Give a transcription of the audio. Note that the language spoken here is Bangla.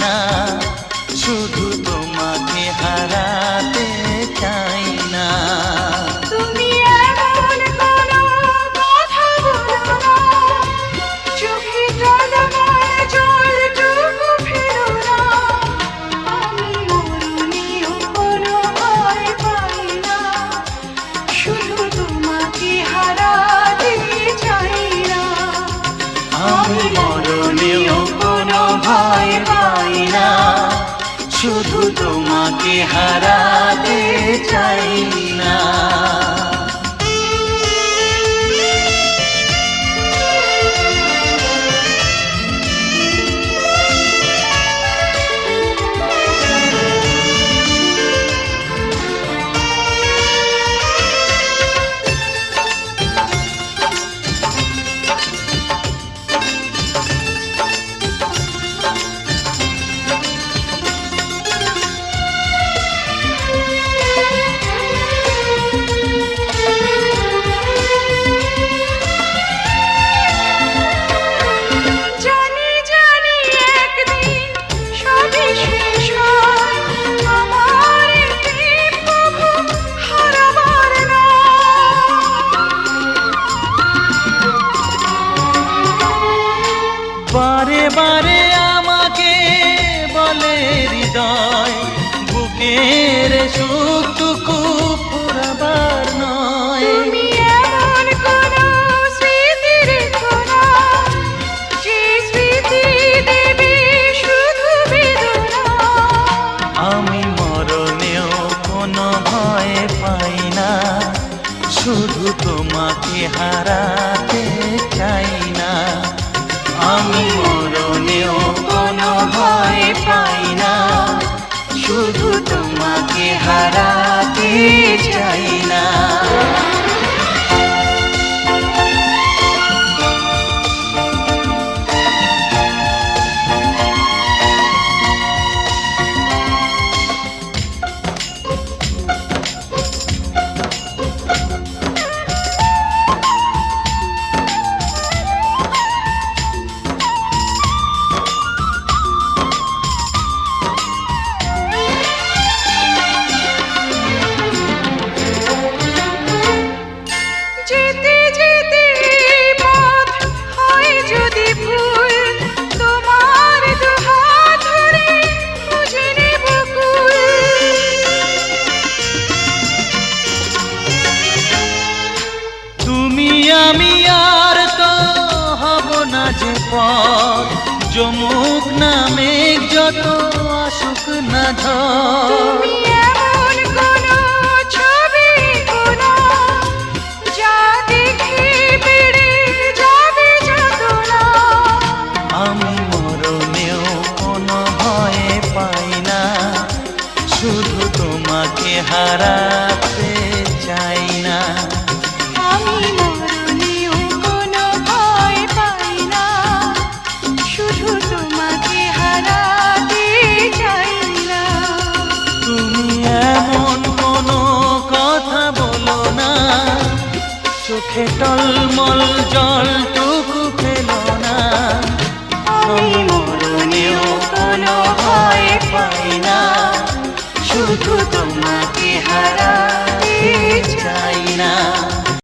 না, শুধু তোমাকে হারাতে চাই না। তুমি এমন কোনো কথা বলো না, চোখে কাদামার জলটুকু ফেলো না। আমি মরণেও কোনো ভয় পাই না, শুধু তোমাকে হারাতে চাই না। আমি মরণেও কোনো ভয় পাই না, শুধু তোমাকে হারাতে চাই না। জানি জানি একদিন সবই শেষ হয়, আমার এই প্রেম কভু হারাবার নয়। বারে বারে আমাকে বলে হৃদয়, বুকের সুখটুকু ফুরাবার নয়। তুমি এমন কোনো স্মৃতি রেখো না, যে স্মৃতি দেবে শুধু বেদনা। আমি মরণেও কোনো ভয় পাই না, শুধু তোমাকে হারাতে চাই না। আমি মরণেও কোনো ভয় পাই না, শুধু তোমাকে হারাতে চাই না। যেতে যেতে পথ হয় যদি ভুল, তোমার দুহাত ধরে খুঁজে নেব কুল। তুমি আমি আর তো হব না যে পথ, যমুক না মেঘ যত আসুক না ঝড়। তুমি এমন কোনো ছবি কোনো, যা দেখে বেড়ে যাবে যাতনা। আমি মরণেও কোনো ভয় পাই না, শুধু তোমাকে হারাতে চাই না। আমি মরণেও কোনো ভয় পাই না, শুধু তোমাকে হারাতে চাই না। তুমি এমন কোনো কথা বলো না, চোখে টলমল জলটুকু ফেলো না। আমি মরণেও কোনো ভয় পাই না, শুধু তোমাকে হারাতে